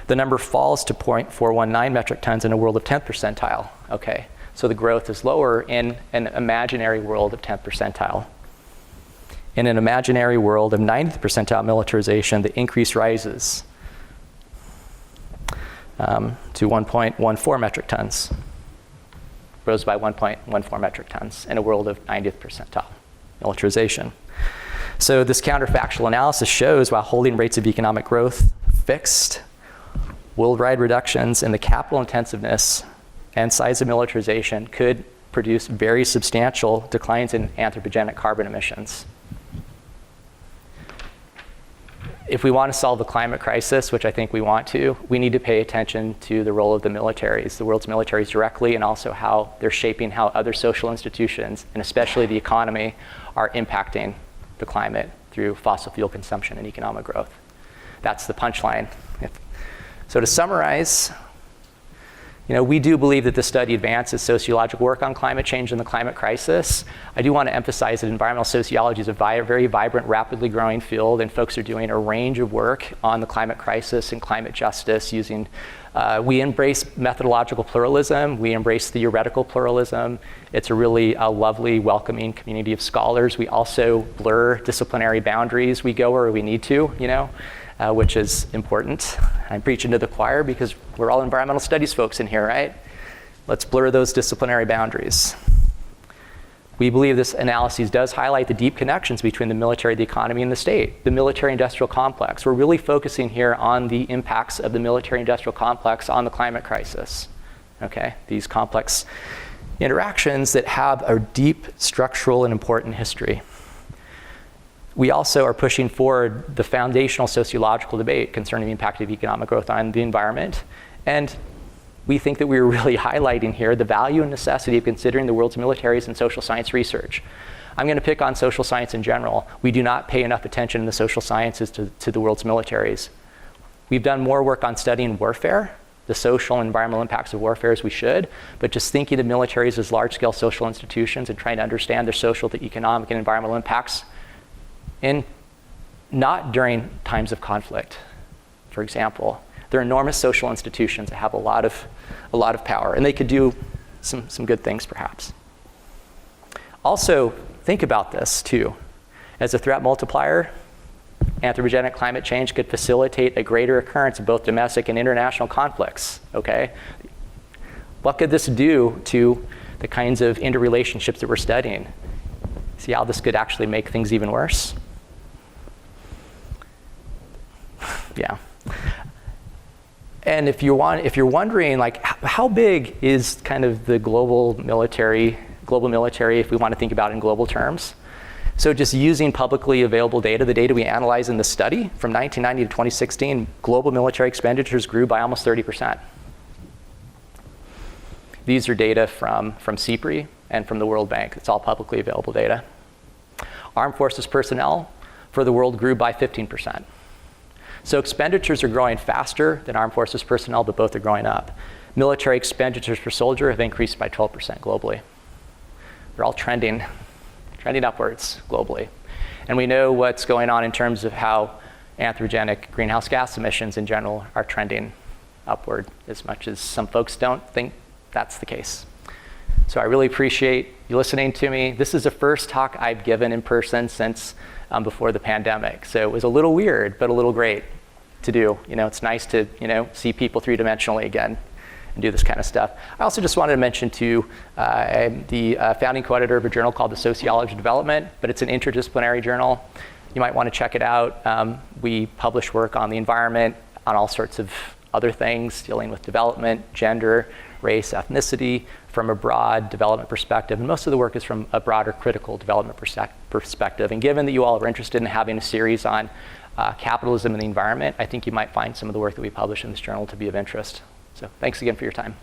The number falls to 0.419 metric tons in a world of 10th percentile, okay? So the growth is lower in an imaginary world of 10th percentile. In an imaginary world of 90th percentile militarization, the increase rises to 1.14 metric tons. Rose by 1.14 metric tons in a world of 90th percentile militarization. So this counterfactual analysis shows while holding rates of economic growth fixed, worldwide reductions in the capital intensiveness and size of militarization could produce very substantial declines in anthropogenic carbon emissions. If we want to solve the climate crisis, which I think we want to, we need to pay attention to the role of the militaries, the world's militaries directly, and also how they're shaping how other social institutions, and especially the economy, are impacting the climate through fossil fuel consumption and economic growth. That's the punchline. So to summarize, we do believe that this study advances sociological work on climate change and the climate crisis. I do want to emphasize that environmental sociology is a very vibrant, rapidly growing field, and folks are doing a range of work on the climate crisis and climate justice using, we embrace methodological pluralism, we embrace theoretical pluralism. It's a really lovely, welcoming community of scholars. We also blur disciplinary boundaries. We go where we need to, which is important. I'm preaching to the choir because we're all environmental studies folks in here, right? Let's blur those disciplinary boundaries. We believe this analysis does highlight the deep connections between the military, the economy, and the state, the military-industrial complex. We're really focusing here on the impacts of the military-industrial complex on the climate crisis, okay? These complex interactions that have a deep structural and important history. We also are pushing forward the foundational sociological debate concerning the impact of economic growth on the environment. And we think that we're really highlighting here the value and necessity of considering the world's militaries and social science research. I'm going to pick on social science in general. We do not pay enough attention in the social sciences to the world's militaries. We've done more work on studying warfare, the social and environmental impacts of warfare as we should, but just thinking of militaries as large-scale social institutions and trying to understand their social, the economic, and environmental impacts not during times of conflict, for example. They're enormous social institutions that have a lot of power, and they could do some good things, perhaps. Also, think about this, too. As a threat multiplier, anthropogenic climate change could facilitate a greater occurrence of both domestic and international conflicts, okay? What could this do to the kinds of interrelationships that we're studying? See how this could actually make things even worse? Yeah. And if you're wondering, like, how big is kind of the global military, if we want to think about it in global terms? So just using publicly available data, the data we analyzed in the study, from 1990 to 2016, global military expenditures grew by almost 30%. These are data from CPRI and from the World Bank. It's all publicly available data. Armed forces personnel for the world grew by 15%. So expenditures are growing faster than armed forces personnel, but both are growing up. Military expenditures per soldier have increased by 12% globally. They're all trending upwards globally. And we know what's going on in terms of how anthropogenic greenhouse gas emissions in general are trending upward, as much as some folks don't think that's the case. So I really appreciate you listening to me. This is the first talk I've given in person since before the pandemic. So it was a little weird, but a little great to do. It's nice to, see people three-dimensionally again and do this kind of stuff. I also just wanted to mention too, I'm the founding co-editor of a journal called the Sociology Department, but it's an interdisciplinary journal. You might want to check it out. We publish work on the environment, on all sorts of other things, dealing with development, gender, race, ethnicity, from a broad development perspective. And most of the work is from a broader critical development perspective. And given that you all are interested in having a series on capitalism and the environment, I think you might find some of the work that we publish in this journal to be of interest. So thanks again for your time.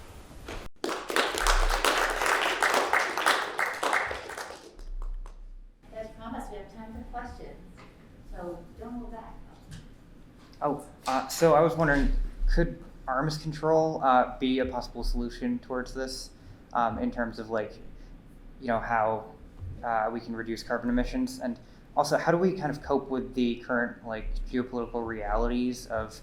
As promised, we have time for questions. So don't hold back. So I was wondering, could arms control be a possible solution towards this in terms of how we can reduce carbon emissions? And also, how do we kind of cope with the current geopolitical realities of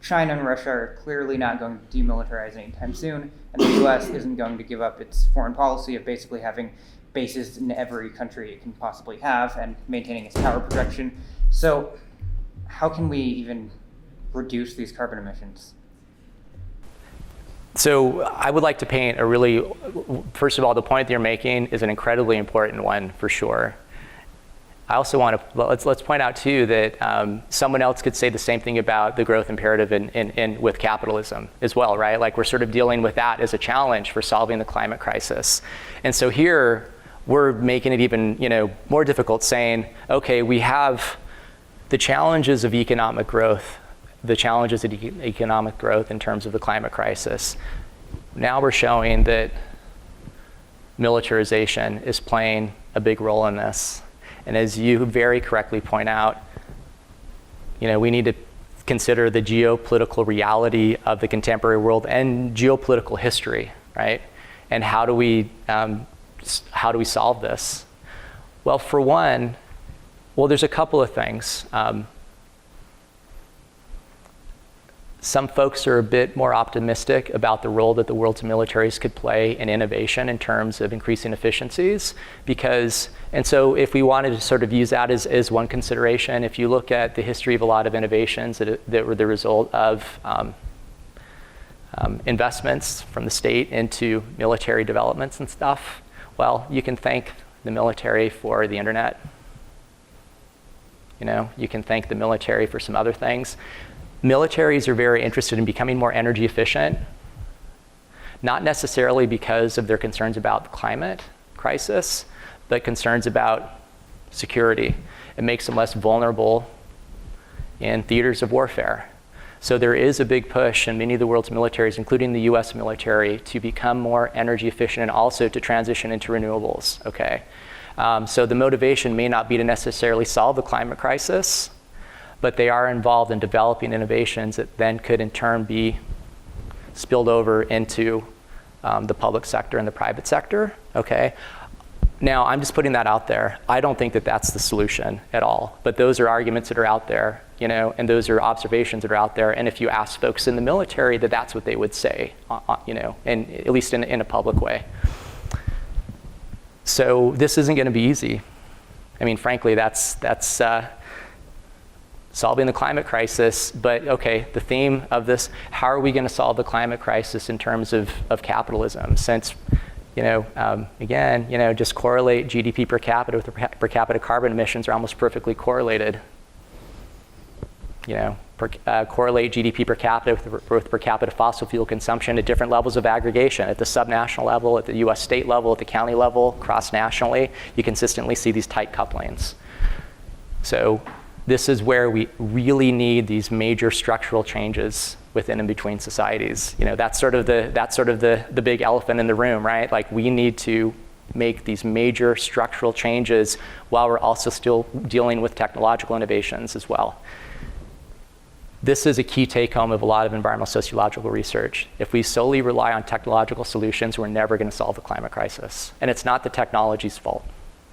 China and Russia are clearly not going to demilitarize anytime soon, and the US isn't going to give up its foreign policy of basically having bases in every country it can possibly have and maintaining its power projection. So how can we even reduce these carbon emissions? So I would like to paint a really, first of all, the point that you're making is an incredibly important one for sure. I also want to, let's point out too that someone else could say the same thing about the growth imperative with capitalism as well, right? Like we're sort of dealing with that as a challenge for solving the climate crisis. And so here we're making it even more difficult, saying, okay, we have the challenges of economic growth, the challenges of economic growth in terms of the climate crisis. Now we're showing that militarization is playing a big role in this. And as you very correctly point out, we need to consider the geopolitical reality of the contemporary world and geopolitical history, right? And how do we solve this? Well, for one, there's a couple of things. Some folks are a bit more optimistic about the role that the world's militaries could play in innovation in terms of increasing efficiencies, and so if we wanted to sort of use that as one consideration, if you look at the history of a lot of innovations that were the result of investments from the state into military developments and stuff, well, you can thank the military for the internet. You can thank the military for some other things. Militaries are very interested in becoming more energy efficient, not necessarily because of their concerns about the climate crisis, but concerns about security. It makes them less vulnerable in theaters of warfare. So there is a big push in many of the world's militaries, including the US military, to become more energy efficient and also to transition into renewables, okay? So the motivation may not be to necessarily solve the climate crisis, but they are involved in developing innovations that then could in turn be spilled over into the public sector and the private sector, okay? Now, I'm just putting that out there. I don't think that that's the solution at all, but those are arguments that are out there, and those are observations that are out there, and if you ask folks in the military, that's what they would say, and at least in a public way. So this isn't gonna be easy. I mean, frankly, that's solving the climate crisis, but okay, the theme of this, how are we gonna solve the climate crisis in terms of capitalism? Since, again, just correlate GDP per capita with per capita carbon emissions are almost perfectly correlated. Correlate GDP per capita with per capita fossil fuel consumption at different levels of aggregation, at the subnational level, at the US state level, at the county level, cross-nationally, you consistently see these tight couplings. So this is where we really need these major structural changes within and between societies. That's sort of the big elephant in the room, right? Like we need to make these major structural changes while we're also still dealing with technological innovations as well. This is a key take-home of a lot of environmental sociological research. If we solely rely on technological solutions, we're never going to solve the climate crisis. And it's not the technology's fault.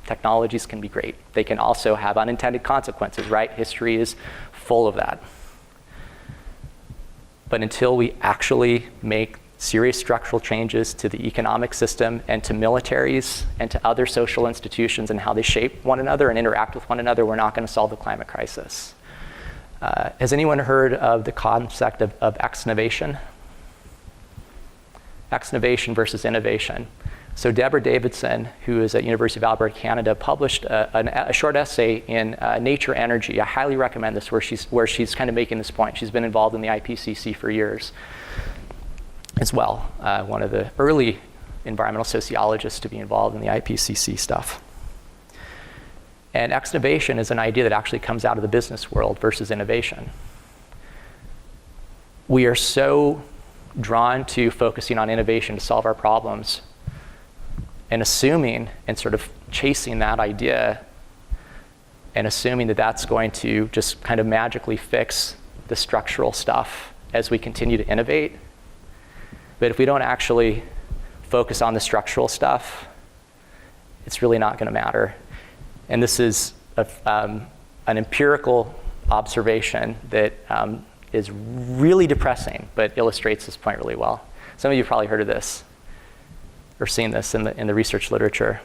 Technologies can be great. They can also have unintended consequences, right? History is full of that. But until we actually make serious structural changes to the economic system and to militaries and to other social institutions and how they shape one another and interact with one another, we're not going to solve the climate crisis. Has anyone heard of the concept of exnovation? Exnovation versus innovation. So Deborah Davidson, who is at University of Alberta, Canada, published a short essay in Nature Energy. I highly recommend this, where she's kind of making this point. She's been involved in the IPCC for years as well. One of the early environmental sociologists to be involved in the IPCC stuff. And exnovation is an idea that actually comes out of the business world versus innovation. We are so drawn to focusing on innovation to solve our problems, and assuming and sort of chasing that idea and assuming that that's going to just kind of magically fix the structural stuff as we continue to innovate. But if we don't actually focus on the structural stuff, it's really not going to matter. And this is an empirical observation that is really depressing, but illustrates this point really well. Some of you have probably heard of this or seen this in the research literature.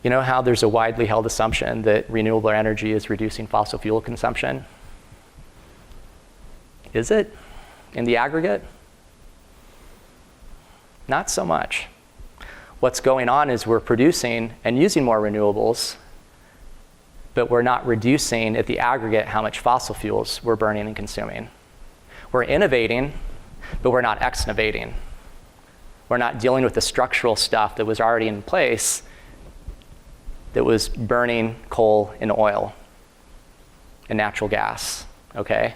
You know how there's a widely held assumption that renewable energy is reducing fossil fuel consumption? Is it in the aggregate? Not so much. What's going on is we're producing and using more renewables, but we're not reducing at the aggregate how much fossil fuels we're burning and consuming. We're innovating, but we're not exnovating. We're not dealing with the structural stuff that was already in place that was burning coal and oil and natural gas, okay?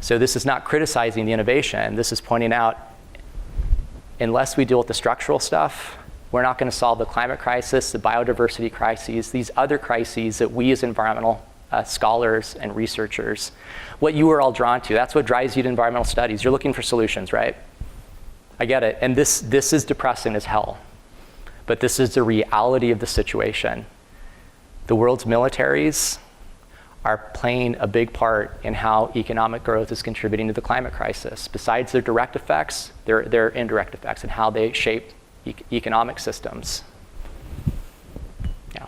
So this is not criticizing the innovation. This is pointing out, unless we deal with the structural stuff, we're not going to solve the climate crisis, the biodiversity crises, these other crises that we as environmental scholars and researchers, what you are all drawn to. That's what drives you to environmental studies. You're looking for solutions, right? I get it. And this is depressing as hell. But this is the reality of the situation. The world's militaries are playing a big part in how economic growth is contributing to the climate crisis. Besides their direct effects, their indirect effects and how they shape economic systems. Yeah.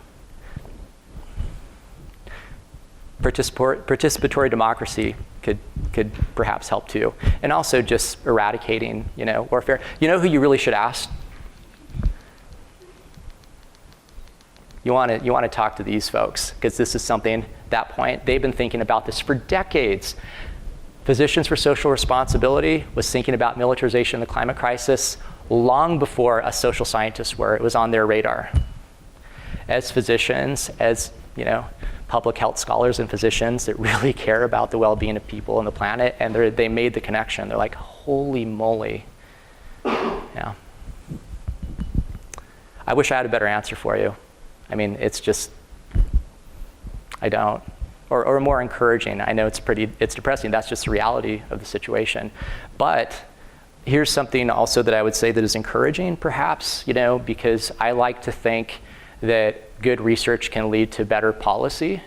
Participatory democracy could perhaps help too. And also just eradicating, warfare. You know who you really should ask? You want to talk to these folks, because this is something, that point, they've been thinking about this for decades. Physicians for Social Responsibility was thinking about militarization in the climate crisis long before us social scientists were. It was on their radar. As physicians, as public health scholars and physicians that really care about the well-being of people on the planet, and they made the connection. They're like, holy moly. Yeah. I wish I had a better answer for you. I mean, it's just, I don't. Or more encouraging. I know it's depressing. That's just the reality of the situation. But here's something also that I would say that is encouraging, perhaps, because I like to think that good research can lead to better policy.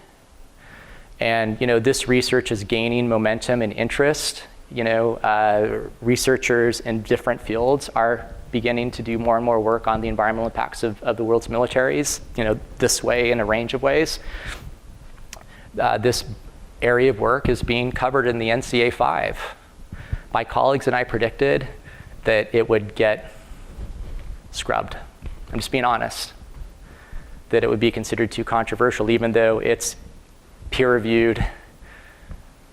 And, this research is gaining momentum and interest. Researchers in different fields are beginning to do more and more work on the environmental impacts of the world's militaries, this way in a range of ways. This area of work is being covered in the NCA 5. My colleagues and I predicted that it would get scrubbed. I'm just being honest. That it would be considered too controversial, even though it's peer-reviewed,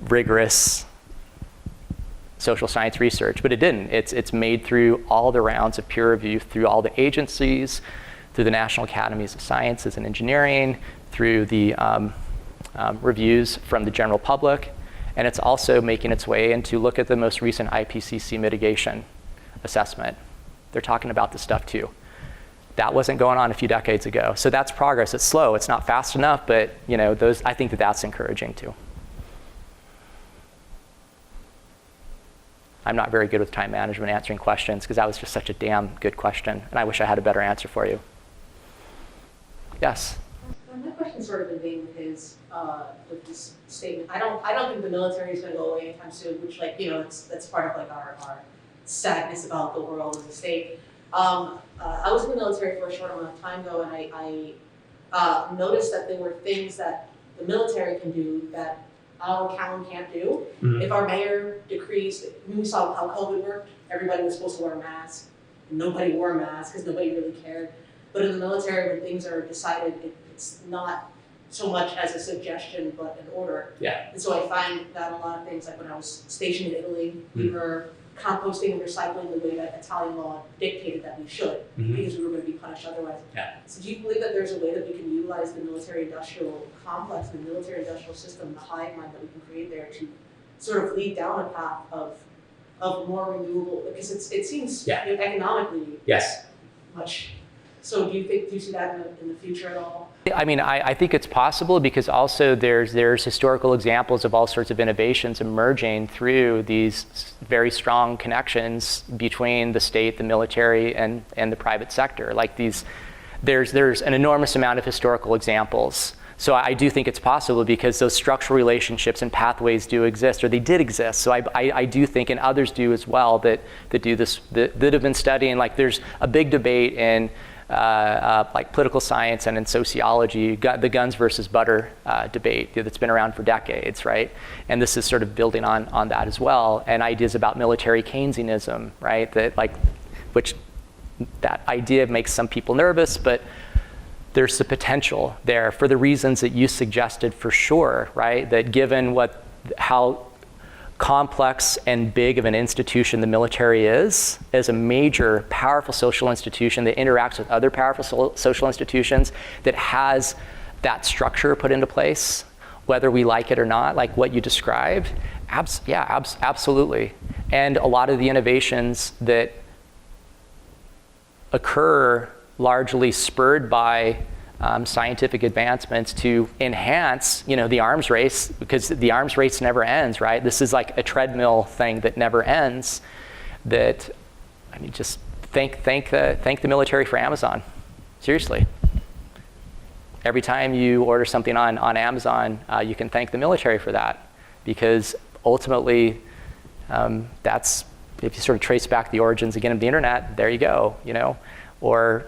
rigorous social science research, but it didn't. It's made through all the rounds of peer review, through all the agencies, through the National Academies of Sciences and Engineering, through the reviews from the general public, and it's also making its way into look at the most recent IPCC mitigation assessment. They're talking about this stuff too. That wasn't going on a few decades ago. So that's progress. It's slow. It's not fast enough, but I think that's encouraging too. I'm not very good with time management, answering questions, because that was just such a damn good question, and I wish I had a better answer for you. Yes? My question sort of in vain with this statement. I don't think the military is going to go away anytime soon, which that's part of our sadness about the world as a state. I was in the military for a short amount of time though, and I noticed that there were things that the military can do that our town can't do. Mm-hmm. If our mayor decrees, we saw how COVID worked, everybody was supposed to wear a mask. Nobody wore a mask because nobody really cared. But in the military, when things are decided, it's not so much as a suggestion, but an order. Yeah. And so I find that a lot of things, like when I was stationed in Italy, we were composting and recycling the way that Italian law dictated that we should, because we were going to be punished otherwise. Yeah. So do you believe that there's a way that we can utilize the military-industrial complex, the military-industrial system, the hive mind that we can create there to sort of lead down a path of more renewable, because it seems economically much. So do you see that in the future at all? I mean, I think it's possible, because also there's historical examples of all sorts of innovations emerging through these very strong connections between the state, the military, and the private sector. Like there's an enormous amount of historical examples. So I do think it's possible, because those structural relationships and pathways do exist, or they did exist. So I do think, and others do as well, that do this, that have been studying. Like there's a big debate in like political science and in sociology, the guns versus butter debate that's been around for decades, right? And this is sort of building on that as well. And ideas about military Keynesianism, right? That like which that idea makes some people nervous, but there's the potential there for the reasons that you suggested for sure, right? That given how complex and big of an institution the military is, as a major, powerful social institution that interacts with other powerful social institutions, that has that structure put into place, whether we like it or not, like what you described, absolutely. And a lot of the innovations that occur largely spurred by scientific advancements to enhance, the arms race, because the arms race never ends, right? This is like a treadmill thing that never ends. That, just thank the military for Amazon. Seriously. Every time you order something on Amazon, you can thank the military for that, because ultimately, that's, if you sort of trace back the origins again of the internet, there you go, or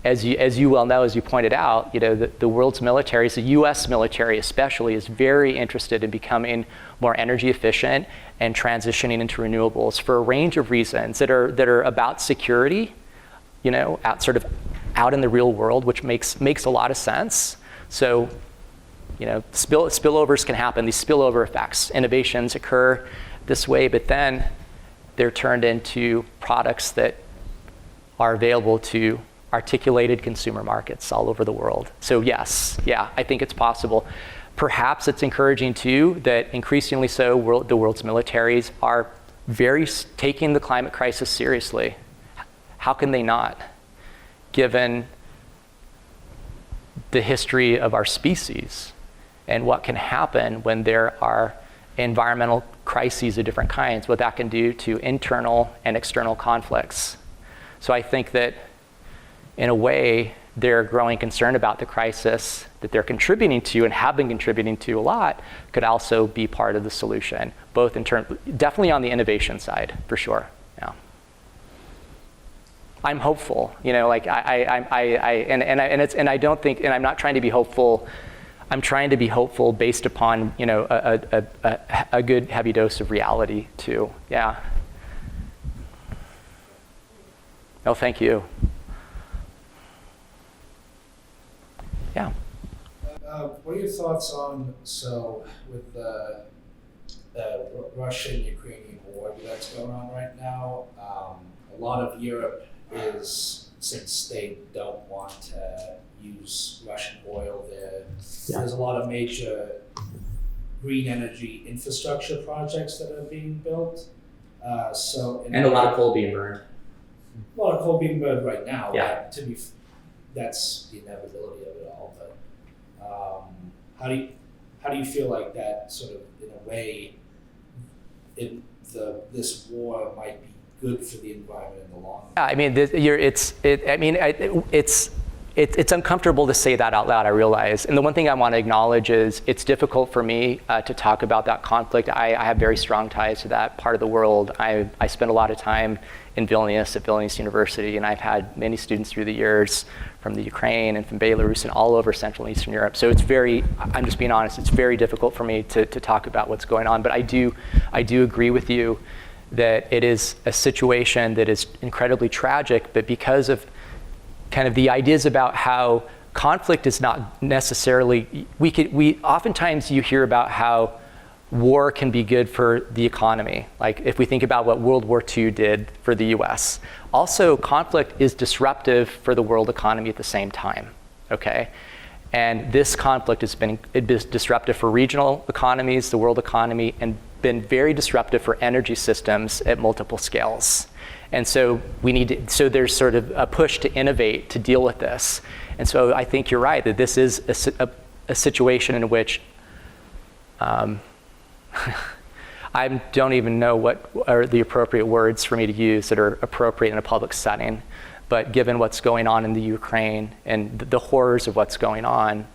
as you well know, as you pointed out, the world's militaries, the US military especially, is very interested in becoming more energy efficient and transitioning into renewables for a range of reasons that are about security, out in the real world, which makes a lot of sense. So, spillovers can happen, these spillover effects. Innovations occur this way, but then they're turned into products that are available to articulated consumer markets all over the world. So yes, I think it's possible. Perhaps it's encouraging too that increasingly so the world's militaries are taking the climate crisis seriously. How can they not, given the history of our species and what can happen when there are environmental crises of different kinds, what that can do to internal and external conflicts. So I think that in a way, their growing concern about the crisis that they're contributing to and have been contributing to a lot could also be part of the solution, both in terms, definitely on the innovation side, for sure. Yeah. I'm hopeful, and I don't think, and I'm not trying to be hopeful. I'm trying to be hopeful based upon, a good heavy dose of reality too. Yeah. No, thank you. Yeah. What are your thoughts on, with the Russian-Ukrainian war that's going on right now, a lot of Europe since they don't want to use Russian oil there, there's a lot of major green energy infrastructure projects that are being built. And a lot of coal being burned. A lot of coal being burned right now, Yeah. but that's the inevitability of it all. But how do you feel like that sort of, in a way, this war might be good for the environment in the long run? It's uncomfortable to say that out loud, I realize. And the one thing I want to acknowledge is it's difficult for me to talk about that conflict. I have very strong ties to that part of the world. I spent a lot of time in Vilnius at Vilnius University, and I've had many students through the years from the Ukraine and from Belarus and all over Central and Eastern Europe. So I'm just being honest, it's very difficult for me to talk about what's going on. But I do agree with you that it is a situation that is incredibly tragic, but because of kind of the ideas about how conflict is not necessarily, oftentimes you hear about how war can be good for the economy. Like if we think about what World War II did for the US. Also, conflict is disruptive for the world economy at the same time, okay? And this conflict has been disruptive for regional economies, the world economy, and been very disruptive for energy systems at multiple scales. And so so there's sort of a push to innovate to deal with this. And so I think you're right that this is a situation in which I don't even know what are the appropriate words for me to use that are appropriate in a public setting. But given what's going on in the Ukraine and the horrors of what's going on,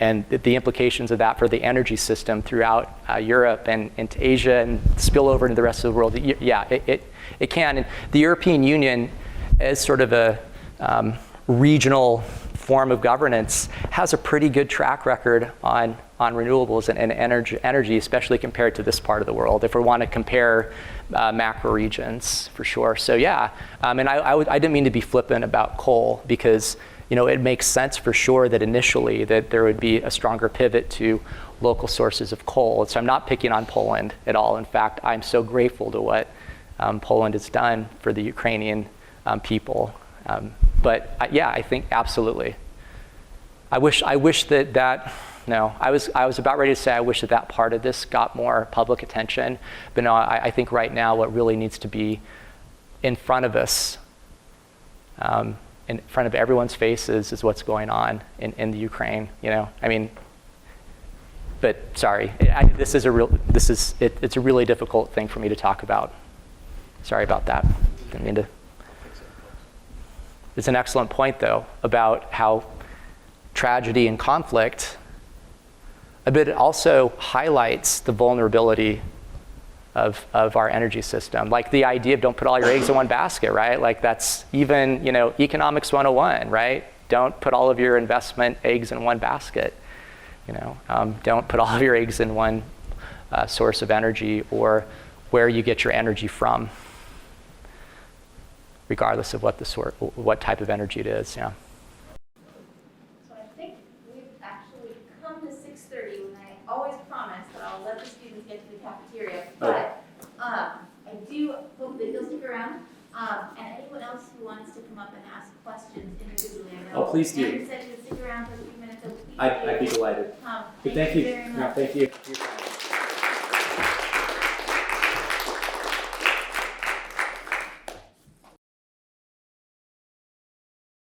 and the implications of that for the energy system throughout Europe and into Asia and spill over into the rest of the world, it can. And the European Union, as sort of a regional form of governance, has a pretty good track record on on renewables and energy, especially compared to this part of the world, if we want to compare macro regions, for sure. So yeah, and I didn't mean to be flippant about coal, because it makes sense for sure that initially that there would be a stronger pivot to local sources of coal. So I'm not picking on Poland at all. In fact, I'm so grateful to what Poland has done for the Ukrainian people. But yeah, I think absolutely. I wish that no, I was about ready to say I wish that part of this got more public attention, but no, I think right now what really needs to be in front of us, in front of everyone's faces, is what's going on in the Ukraine. I mean, but sorry, it's a really difficult thing for me to talk about. Sorry about that. Didn't mean to. It's an excellent point, though, about how tragedy and conflict but it also highlights the vulnerability of our energy system. Like the idea of don't put all your eggs in one basket, right? Like that's even, economics 101, right? Don't put all of your investment eggs in one basket. Don't put all of your eggs in one source of energy or where you get your energy from, regardless of what type of energy it is, yeah. So I think we've actually come to 6:30 when I always promise that I'll let the students get to the cafeteria. But I do hope that you'll stick around. And anyone else who wants to come up and ask questions individually, I know. Oh, please do. Andrew said he would stick around for a few minutes, so please I'd be delighted. Thank you very much. No, thank you.